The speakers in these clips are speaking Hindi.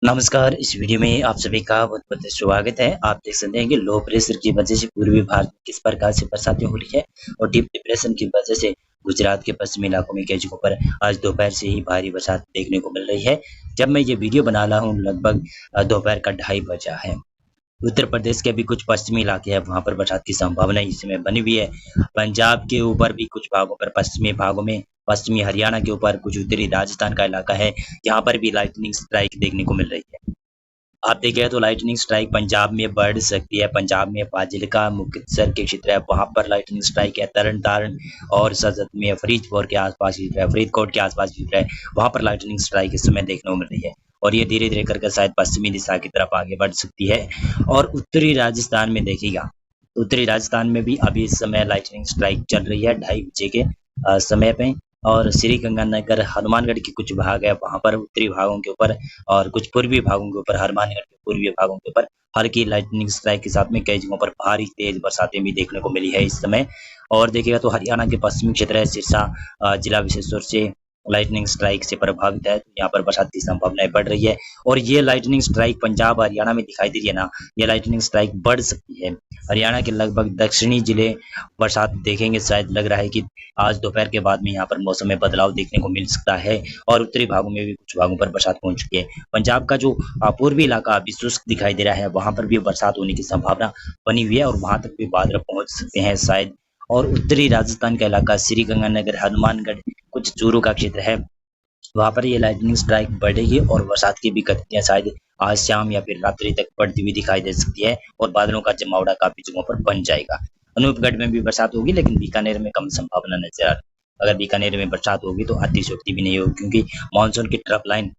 नमस्कार। इस वीडियो में आप सभी का बहुत-बहुत स्वागत है। आप देख सकते हैं कि लो प्रेशर की वजह से पूर्वी भारत में किस प्रकार से बरसातें हो रही है और डीप डिप्रेशन की वजह से गुजरात के पश्चिमी इलाकों में कई जगहों पर आज दोपहर से ही भारी बरसात देखने को मिल रही है। जब मैं ये वीडियो बना रहा हूँ लगभग दोपहर का 2:30 बजा है। उत्तर प्रदेश के भी कुछ पश्चिमी इलाके हैं, वहाँ पर बरसात की संभावना इस समय बनी हुई है। पंजाब के ऊपर भी कुछ भागों पर, पश्चिमी भागों में, पश्चिमी हरियाणा के ऊपर, कुछ उत्तरी राजस्थान का इलाका है, यहाँ पर भी लाइटनिंग स्ट्राइक देखने को मिल रही है। आप देखें तो लाइटनिंग स्ट्राइक पंजाब में बढ़ सकती है। पंजाब में फाजिल्का, मुक्तसर के क्षेत्र है, वहाँ पर लाइटनिंग स्ट्राइक है। तरन तारण और सजत में फरीदकोट के आसपास क्षेत्र है, फरीदकोट के आसपास क्षेत्र है, वहाँ पर लाइटनिंग स्ट्राइक इस समय देखने को मिल रही है और ये धीरे धीरे करके शायद पश्चिमी दिशा की तरफ आगे बढ़ सकती है। और उत्तरी राजस्थान में देखिएगा, उत्तरी राजस्थान में भी अभी इस समय लाइटनिंग स्ट्राइक चल रही है 2:30 बजे के समय पे। और श्री गंगानगर, हनुमानगढ़ के कुछ भाग है, वहाँ पर उत्तरी भागों के ऊपर और कुछ पूर्वी भागों के ऊपर, हनुमानगढ़ के पूर्वी भागों के ऊपर हल्की लाइटनिंग स्ट्राइक के साथ में कई जगहों पर भारी तेज बरसातें भी देखने को मिली है इस समय। और देखिएगा तो हरियाणा के पश्चिमी क्षेत्र है सिरसा जिला विशेष तौर से लाइटनिंग स्ट्राइक से प्रभावित है, तो यहाँ पर बरसात की संभावनाएं बढ़ रही है। और ये लाइटनिंग स्ट्राइक पंजाब हरियाणा में दिखाई दे रही है ना, ये लाइटनिंग स्ट्राइक बढ़ सकती है। हरियाणा के लगभग दक्षिणी जिले बरसात देखेंगे, शायद लग रहा है कि आज दोपहर के बाद में यहाँ पर मौसम में बदलाव देखने को मिल सकता है। और उत्तरी भागों में भी कुछ भागों पर बरसात पहुंच चुकी है। पंजाब का जो पूर्वी इलाका अभी शुष्क दिखाई दे रहा है, वहां पर भी बरसात होने की संभावना बनी हुई है और वहां तक भी बादल पहुंच सकते हैं शायद। और उत्तरी राजस्थान का इलाका श्री गंगानगर, हनुमानगढ़, कुछ चूरू का क्षेत्र है, वहां पर ये लाइटनिंग स्ट्राइक बढ़ेगी और बरसात की भी गतियां शायद आज शाम या फिर रात्रि तक बढ़ती हुई दिखाई दे सकती है और बादलों का जमावड़ा काफी जगहों पर बन जाएगा। अनूपगढ़ में भी बरसात होगी, लेकिन बीकानेर में कम संभावना नजर आ रही है। अगर बीकानेर में बरसात होगी तो अतिशयोक्ति भी नहीं होगी, क्योंकि मानसून की ट्रफ लाइन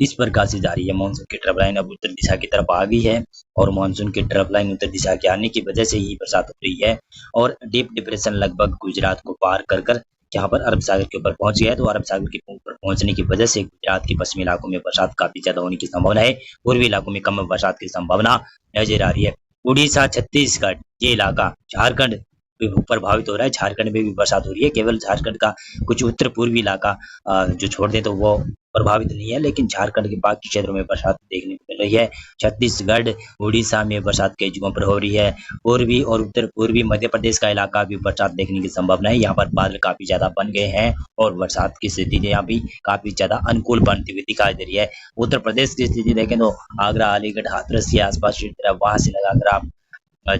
इस प्रकार से जा रही है। मानसून की ट्रफ लाइन अब उत्तर दिशा की तरफ आ गई है और मानसून की ट्रफ लाइन उत्तर दिशा के आने की वजह से ही बरसात हो रही है। और डीप डिप्रेशन लगभग गुजरात को पार कर कर यहाँ पर अरब सागर के ऊपर पहुंच गया है, तो अरब सागर के ऊपर पहुंचने की वजह से गुजरात के पश्चिमी इलाकों में बरसात काफी ज्यादा होने की संभावना है। पूर्वी इलाकों में कम बरसात की संभावना नजर आ रही है। उड़ीसा, छत्तीसगढ़ ये इलाका, झारखंड भी प्रभावित हो रहा है। झारखंड में भी बरसात हो रही है। केवल झारखंड का कुछ उत्तर पूर्वी इलाका जो छोड़ दें तो वो प्रभावित नहीं है, लेकिन झारखंड के बाकी क्षेत्रों में बरसात देखने को मिल रही है। छत्तीसगढ़, उड़ीसा में बरसात कई जगहों पर हो रही है। पूर्वी और उत्तर पूर्वी मध्य प्रदेश का इलाका भी बरसात देखने की संभावना है। यहाँ पर बादल काफी ज्यादा बन गए हैं और बरसात की स्थिति यहाँ भी काफी ज्यादा अनुकूल बनती हुई दिखाई दे रही है। उत्तर प्रदेश की स्थिति देखें तो आगरा, अलीगढ़, हाथरस के आसपास क्षेत्र है, वहां से लगाकर आप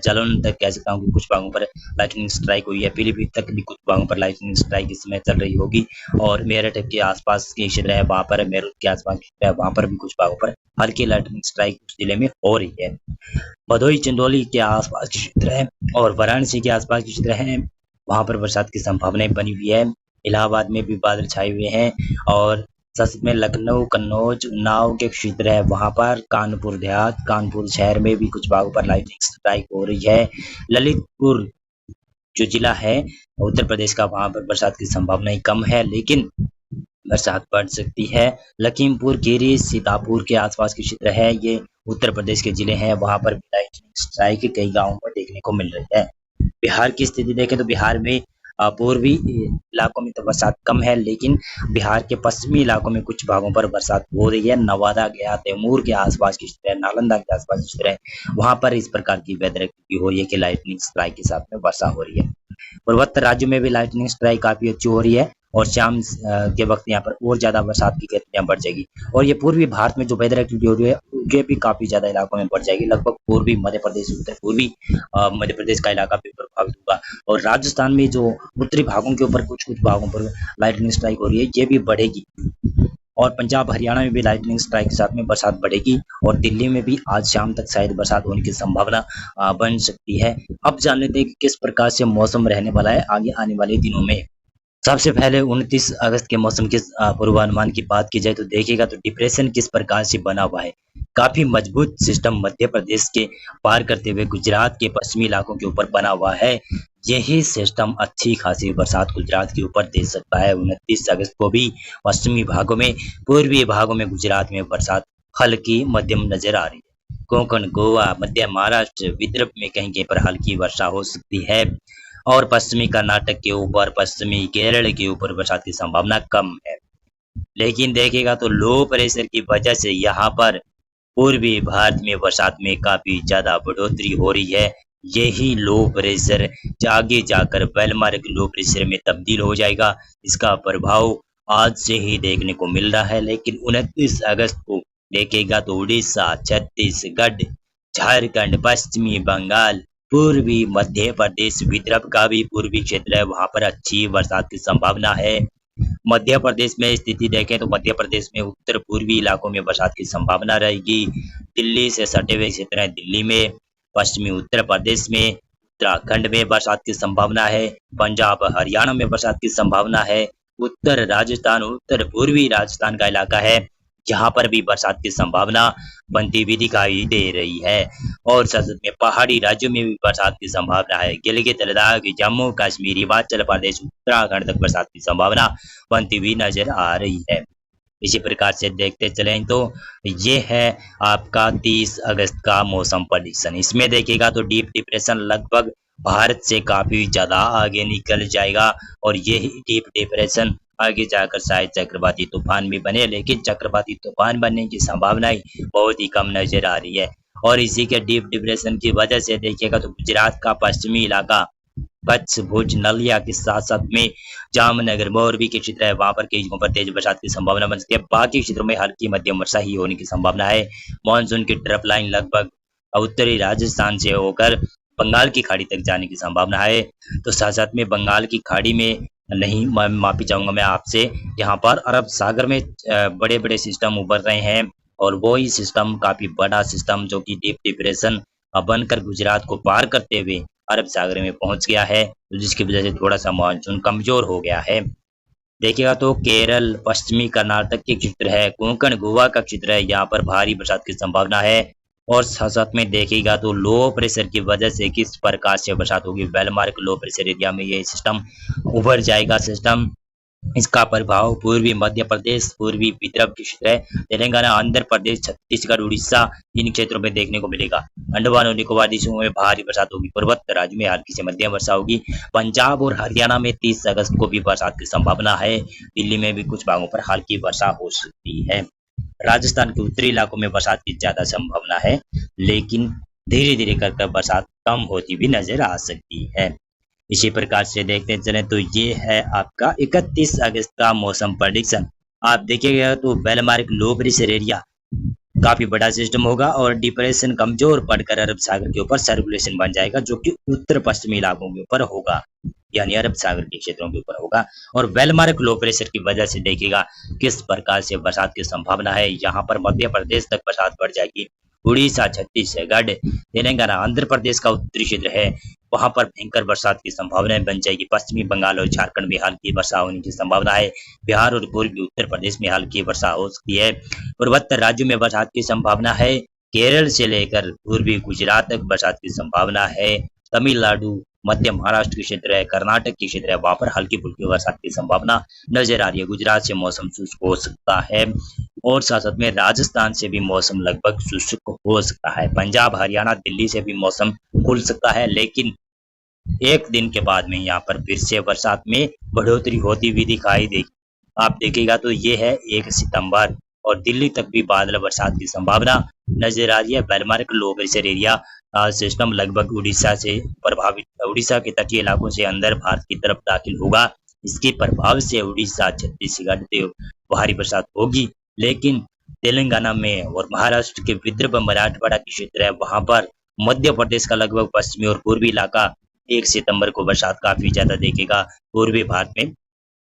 जालौन तक कह सकता हूँ कि कुछ भागों पर लाइटनिंग स्ट्राइक हुई है। पीलीभीत तक भी कुछ भागों पर लाइटनिंग स्ट्राइक इस समय चल रही होगी। और मेरठ के आसपास के क्षेत्र है, वहां पर, मेरठ के आसपास क्षेत्र है, वहां पर भी कुछ भागों पर हल्की लाइटनिंग स्ट्राइक उस जिले में हो रही है। भदोही, चंदौली के आसपास के क्षेत्र है और वाराणसी के आसपास के क्षेत्र है, वहां पर बरसात की संभावनाएं बनी हुई है। इलाहाबाद में भी बादल छाए हुए हैं और सच में लखनऊ, कन्नौज, उन्नाव के क्षेत्र है, वहां पर कानपुर देहात, कानपुर शहर में भी कुछ भागों पर लाइटनिंग स्ट्राइक हो रही है। ललितपुर जो जिला है उत्तर प्रदेश का, वहां पर बरसात की संभावनाएं कम है, लेकिन बरसात बढ़ सकती है। लखीमपुर खीरी, सीतापुर के आसपास के क्षेत्र है, ये उत्तर प्रदेश के जिले हैं, वहां पर भी लाइटनिंग स्ट्राइक कई गांवों पर देखने को मिल रही है। बिहार की स्थिति देखें तो बिहार में पूर्वी इलाकों में तो बरसात कम है, लेकिन बिहार के पश्चिमी इलाकों में कुछ भागों पर बरसात हो रही है। नवादा, गया, तैमूर के आसपास की क्षेत्र है, नालंदा के आसपास की क्षेत्र है, वहां पर इस प्रकार की वेदर एक्टिविटी हो रही है कि लाइटनिंग स्ट्राइक के साथ में वर्षा हो रही है। पूर्वोत्तर राज्यों में भी लाइटनिंग स्ट्राइक काफी अच्छी हो रही है और शाम के वक्त यहाँ पर और ज्यादा बरसात की गतियां बढ़ जाएगी। और ये पूर्वी भारत में जो वेदर एक्टिविटी हो रही है ये भी काफी ज्यादा इलाकों में बढ़ जाएगी। लगभग पूर्वी मध्य प्रदेश, उत्तर पूर्वी मध्य प्रदेश का इलाका भी प्रभावित होगा। और राजस्थान में जो उत्तरी भागों के ऊपर कुछ कुछ भागों पर लाइटनिंग स्ट्राइक हो रही है, ये भी बढ़ेगी। और पंजाब, हरियाणा में भी लाइटनिंग स्ट्राइक के साथ में बरसात बढ़ेगी और दिल्ली में भी आज शाम तक शायद बरसात होने की संभावना बन सकती है। अब जान लेते हैं कि किस प्रकार से मौसम रहने वाला है आगे आने वाले दिनों में। सबसे पहले 29 अगस्त के मौसम के पूर्वानुमान की बात की जाए तो देखिएगा तो डिप्रेशन किस प्रकार से बना हुआ है। काफी मजबूत सिस्टम मध्य प्रदेश के पार करते हुए गुजरात के पश्चिमी इलाकों के ऊपर बना हुआ है। यही सिस्टम अच्छी खासी बरसात गुजरात के ऊपर दे सकता है। 29 अगस्त को भी पश्चिमी भागों में, पूर्वी भागों में गुजरात में बरसात हल्की मध्यम नजर आ रही है। कोंकण, गोवा, मध्य महाराष्ट्र, विदर्भ में कहीं कहीं पर हल्की वर्षा हो सकती है और पश्चिमी कर्नाटक के ऊपर, पश्चिमी केरल के ऊपर बरसात की संभावना कम है। लेकिन देखिएगा तो लो प्रेशर की वजह से यहाँ पर पूर्वी भारत में बरसात में काफी ज्यादा बढ़ोतरी हो रही है। यही लो प्रेशर आगे जाकर वेलमार्क लो प्रेशर में तब्दील हो जाएगा। इसका प्रभाव आज से ही देखने को मिल रहा है, लेकिन 29 अगस्त को देखेगा तो उड़ीसा, छत्तीसगढ़, झारखंड, पश्चिमी बंगाल, पूर्वी मध्य प्रदेश, विदर्भ का भी पूर्वी क्षेत्र है, वहां पर अच्छी बरसात की संभावना है। मध्य प्रदेश में स्थिति देखें तो मध्य प्रदेश में उत्तर पूर्वी इलाकों में बरसात की संभावना रहेगी। दिल्ली से सटे हुए क्षेत्र हैं, दिल्ली में, पश्चिमी उत्तर प्रदेश में, उत्तराखंड में बरसात की संभावना है। पंजाब हरियाणा में बरसात की संभावना है। उत्तर राजस्थान, उत्तर पूर्वी राजस्थान का इलाका है, जहां पर भी बरसात की संभावना बनती हुई दिखाई दे रही है। और साथ में पहाड़ी राज्यों में भी बरसात की संभावना है। गिलगित लद्दाख, जम्मू कश्मीर, हिमाचल प्रदेश, उत्तराखंड तक बरसात की संभावना बनती हुई नजर आ रही है। इसी प्रकार से देखते चलें तो ये है आपका 30 अगस्त का मौसम प्रेडिक्शन। इसमें देखिएगा तो डीप डिप्रेशन लगभग भारत से काफी ज्यादा आगे निकल जाएगा, और यही डीप डिप्रेशन आगे जाकर शायद चक्रवाती तूफान भी बने, लेकिन चक्रवाती तूफान बनने की संभावनाएं बहुत ही कम नजर आ रही है। और इसी के डीप डिप्रेशन की वजह से देखिएगा तो गुजरात का पश्चिमी इलाका, कच्छ, भुज, नलिया के साथ साथ में जामनगर, मोरबी के क्षेत्र है, वहां पर कई जगहों पर तेज बरसात की संभावना बन सकती है। बाकी क्षेत्रों में हल्की मध्यम वर्षा ही होने की संभावना है। मानसून की ट्रफ लाइन लगभग उत्तरी राजस्थान से होकर बंगाल की खाड़ी तक जाने की संभावना है। तो साथ साथ में बंगाल की खाड़ी में नहीं, माफी चाहूंगा मैं आपसे, यहाँ पर अरब सागर में बड़े बड़े सिस्टम उभर रहे हैं, और वो ही सिस्टम काफी बड़ा सिस्टम जो कि डीप डिप्रेशन बनकर गुजरात को पार करते हुए अरब सागर में पहुंच गया है, जिसकी वजह से थोड़ा सा मानसून कमजोर हो गया है। देखिएगा तो केरल, पश्चिमी कर्नाटक के क्षेत्र है, कोंकण, गोवा का क्षेत्र है, यहाँ पर भारी बरसात की संभावना है। और साथ साथ में देखिएगा तो लो प्रेशर की वजह से किस प्रकार से बरसात होगी। वेलमार्क लो प्रेशर एरिया में ये सिस्टम उभर जाएगा। सिस्टम, इसका प्रभाव पूर्वी मध्य प्रदेश, पूर्वी विदर्भ के क्षेत्र है, तेलंगाना, आंध्र प्रदेश, छत्तीसगढ़, उड़ीसा, इन क्षेत्रों में देखने को मिलेगा। अंडमान और निकोबार द्वीपों में भारी बरसात होगी। पूर्वोत्तर राज्यों में हल्की से मध्यम वर्षा होगी। पंजाब और हरियाणा में 30 अगस्त को भी बरसात की संभावना है। दिल्ली में भी कुछ भागों पर हल्की वर्षा हो सकती है। राजस्थान के उत्तरी इलाकों में बरसात की ज्यादा संभावना है, लेकिन धीरे धीरे कर बरसात कम होती भी नजर आ सकती है। इसी प्रकार से देखते चलें तो ये है आपका 31 अगस्त का मौसम प्रेडिक्शन। आप देखिएगा तो बेलमार्क लो प्रेशर एरिया काफी बड़ा सिस्टम होगा, और डिप्रेशन कमजोर पड़कर अरब सागर के ऊपर सर्कुलेशन बन जाएगा, जो कि उत्तर पश्चिमी इलाकों के ऊपर होगा, यानी अरब सागर के क्षेत्रों के ऊपर होगा। और वेलमार्क लो प्रेशर की वजह से देखिएगा किस प्रकार से बरसात की संभावना है। यहाँ पर मध्य प्रदेश तक बरसात बढ़ जाएगी। उड़ीसा, छत्तीसगढ़, तेलंगाना, आंध्र प्रदेश का उत्तरी क्षेत्र है, वहां पर भयंकर बरसात की संभावनाएं बन जाएगी। पश्चिमी बंगाल और झारखंड में हल्की वर्षा होने की संभावना है। बिहार और पूर्वी उत्तर प्रदेश में हल्की वर्षा हो सकती है। पूर्वोत्तर राज्यों में बरसात की संभावना है। केरल से लेकर पूर्वी गुजरात तक बरसात की संभावना है। तमिलनाडु, मध्य महाराष्ट्र के क्षेत्र है, कर्नाटक के क्षेत्र है, वहां पर हल्की फुल्की बरसात की संभावना नजर आ रही है। गुजरात से मौसम शुष्क हो सकता है, और साथ साथ में राजस्थान से भी मौसम लगभग शुष्क हो सकता है। पंजाब, हरियाणा, दिल्ली से भी मौसम खुल सकता है, लेकिन एक दिन के बाद में यहाँ पर फिर से बरसात में बढ़ोतरी होती हुई दिखाई देगी। आप देखिएगा तो ये है 1 सितंबर, और दिल्ली तक भी बादल बरसात की संभावना नजर आ रही है। Well marked low pressure area system लगभग उड़ीसा से प्रभावित, उड़ीसा के तटीय इलाकों से अंदर भारत की तरफ दाखिल होगा। इसके प्रभाव से उड़ीसा, छत्तीसगढ़ से भारी बरसात होगी, लेकिन तेलंगाना में और महाराष्ट्र के विदर्भ, मराठवाड़ा के क्षेत्र है, वहां पर मध्य प्रदेश का लगभग पश्चिमी और पूर्वी इलाका 1 सितंबर को बरसात काफी ज्यादा देखेगा। पूर्वी भारत में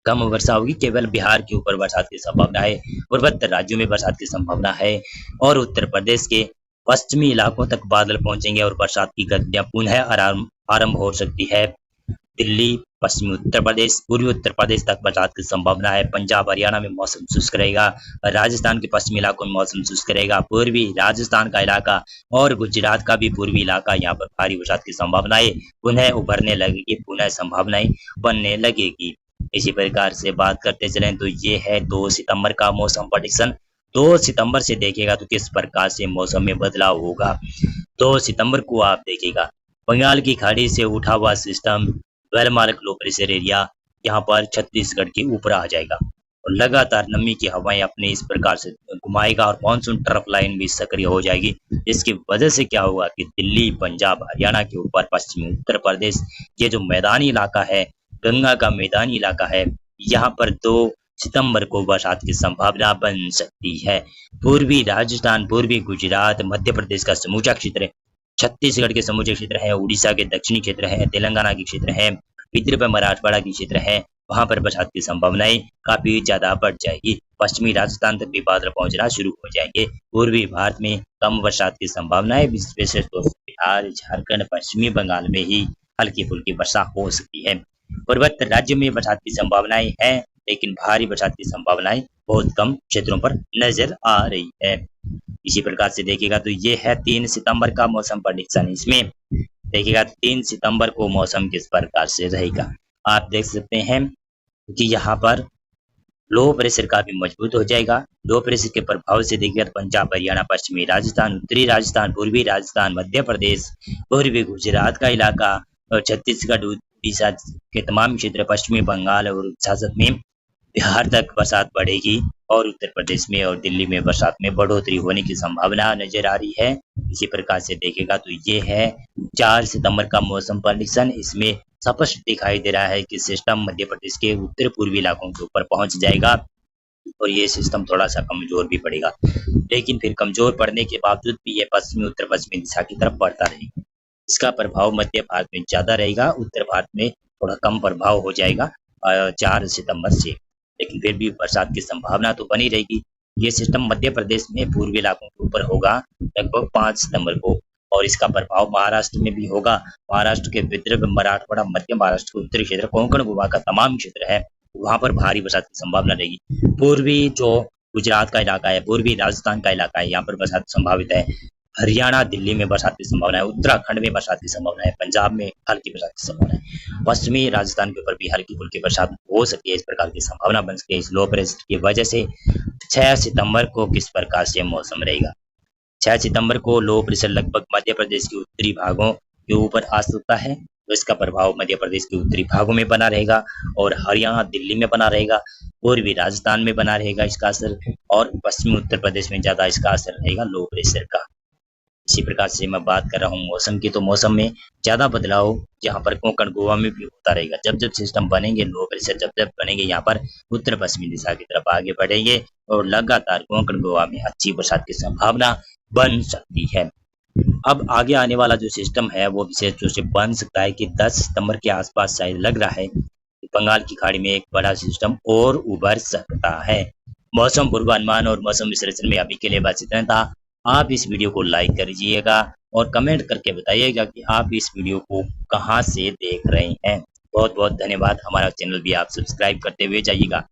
कम वर्षा होगी, केवल बिहार के ऊपर बरसात की संभावना है। पूर्वोत्तर राज्यों में बरसात की संभावना है, और उत्तर प्रदेश के पश्चिमी इलाकों तक बादल पहुंचेंगे और बरसात की गतियां पुनः आरंभ हो सकती है। दिल्ली, पश्चिमी उत्तर प्रदेश, पूर्वी उत्तर प्रदेश तक बरसात की संभावना है। पंजाब, हरियाणा में मौसम शुष्क रहेगा। राजस्थान के पश्चिमी इलाकों में मौसम शुष्क रहेगा। पूर्वी राजस्थान का इलाका और गुजरात का भी पूर्वी इलाका, यहाँ पर भारी बरसात की संभावनाएं पुनः उभरने लगेगी, पुनः संभावनाएं बनने लगेगी। इसी प्रकार से बात करते चलें तो ये है 2 सितंबर का मौसम प्रेडिक्शन। 2 सितंबर से देखिएगा तो किस प्रकार से मौसम में बदलाव होगा। 2 सितंबर को आप देखिएगा बंगाल की खाड़ी से उठा हुआ system well-marked low pressure area यहाँ पर छत्तीसगढ़ के ऊपर आ जाएगा, और लगातार नमी की हवाएं अपने इस प्रकार से घुमाएगा और मानसून ट्रफ लाइन भी सक्रिय हो जाएगी। इसकी वजह से क्या होगा कि दिल्ली, पंजाब, हरियाणा के ऊपर पश्चिमी उत्तर प्रदेश, ये जो मैदानी इलाका है, गंगा का मैदानी इलाका है, यहाँ पर 2 सितंबर को बरसात की संभावना बन सकती है। पूर्वी राजस्थान, पूर्वी गुजरात, मध्य प्रदेश का समूचा क्षेत्र, छत्तीसगढ़ के समूचे क्षेत्र है, उड़ीसा के दक्षिणी क्षेत्र है, तेलंगाना के क्षेत्र है, विदर्भ मराठवाड़ा के क्षेत्र है, वहां पर बरसात की संभावनाएं काफी ज्यादा बढ़ जाएगी। पश्चिमी राजस्थान तक भी बादल पहुंचना शुरू हो जाएंगे। पूर्वी भारत में कम बरसात की संभावनाएं, विशेष तौर से बिहार, झारखंड, पश्चिमी बंगाल में ही हल्की फुल्की वर्षा हो सकती है। पूर्वोत्तर राज्य में बरसात की संभावनाएं है, लेकिन भारी बरसात की संभावनाएं बहुत कम क्षेत्रों पर नजर आ रही है। इसी प्रकार से देखिएगा तो ये है 3 सितंबर का मौसम प्रेडिक्शन। इसमें देखिएगा 3 सितंबर को मौसम किस प्रकार से रहेगा। आप देख सकते हैं कि यहाँ पर लो प्रेशर काफी मजबूत हो जाएगा। लो प्रेशर के प्रभाव से देखिएगा पंजाब, हरियाणा, पश्चिमी राजस्थान, उत्तरी राजस्थान, पूर्वी राजस्थान, मध्य प्रदेश, पूर्वी गुजरात का इलाका और छत्तीसगढ़, उड़ीसा के तमाम क्षेत्र, पश्चिमी बंगाल और झारखंड में बिहार तक बरसात बढ़ेगी और उत्तर प्रदेश में और दिल्ली में बरसात में बढ़ोतरी होने की संभावना नजर आ रही है। इसी प्रकार से देखेगा तो ये है 4 सितंबर का मौसम प्रेडिक्शन। इसमें स्पष्ट दिखाई दे रहा है कि सिस्टम मध्य प्रदेश के उत्तर पूर्वी इलाकों के ऊपर पहुंच जाएगा और ये सिस्टम थोड़ा सा कमजोर भी पड़ेगा, लेकिन फिर कमजोर पड़ने के बावजूद भी ये पश्चिमी उत्तर पश्चिमी दिशा की तरफ बढ़ता रहेगा। इसका प्रभाव मध्य भारत में ज्यादा रहेगा, उत्तर भारत में थोड़ा कम प्रभाव हो जाएगा 4 सितंबर से, लेकिन फिर भी बरसात की संभावना तो बनी रहेगी। ये सिस्टम मध्य प्रदेश में पूर्वी इलाकों के ऊपर होगा लगभग 5 सितंबर को और इसका प्रभाव महाराष्ट्र में भी होगा। महाराष्ट्र के विदर्भ, मराठवाड़ा, मध्य महाराष्ट्र के उत्तरी क्षेत्र, कोंकण गोवा का तमाम क्षेत्र है, वहां पर भारी बरसात की संभावना रहेगी। पूर्वी जो गुजरात का इलाका है, पूर्वी राजस्थान का इलाका है, यहाँ पर बरसात संभावित है। हरियाणा, दिल्ली में बरसात की संभावना है, उत्तराखंड में बरसात की संभावना है, पंजाब में हल्की बरसात की संभावना है, पश्चिमी राजस्थान के ऊपर भी हल्की फुल्की बरसात हो सकती है। इस प्रकार की संभावना बन सकती है इस लो प्रेशर की वजह से। 6 सितंबर को किस प्रकार से मौसम रहेगा। 6 सितंबर को लो प्रेशर लगभग मध्य प्रदेश के उत्तरी भागों के ऊपर आ सकता है, तो इसका प्रभाव मध्य प्रदेश के उत्तरी भागों में बना रहेगा और हरियाणा, दिल्ली में बना रहेगा, पूर्वी राजस्थान में बना रहेगा इसका असर और पश्चिमी उत्तर प्रदेश में ज्यादा इसका असर रहेगा लो प्रेशर का। इसी प्रकार से मैं बात कर रहा हूँ मौसम की, तो मौसम में ज्यादा बदलाव यहाँ पर कोंकण गोवा में भी होता रहेगा। जब जब सिस्टम बनेंगे, लो प्रेशर जब जब बनेंगे, यहाँ पर उत्तर पश्चिमी दिशा की तरफ आगे बढ़ेंगे और लगातार कोंकण गोवा में अच्छी बरसात की संभावना बन सकती है। अब आगे आने वाला जो सिस्टम है वो विशेष रूप से बन सकता है कि 10 सितंबर के आसपास शायद लग रहा है कि बंगाल की खाड़ी में एक बड़ा सिस्टम और उभर सकता है। मौसम पूर्वानुमान और मौसम विश्लेषण में अभी के लिए बस इतना था। आप इस वीडियो को लाइक करिएगा और कमेंट करके बताइएगा कि आप इस वीडियो को कहां से देख रहे हैं। बहुत बहुत धन्यवाद। हमारा चैनल भी आप सब्सक्राइब करते हुए जाइएगा।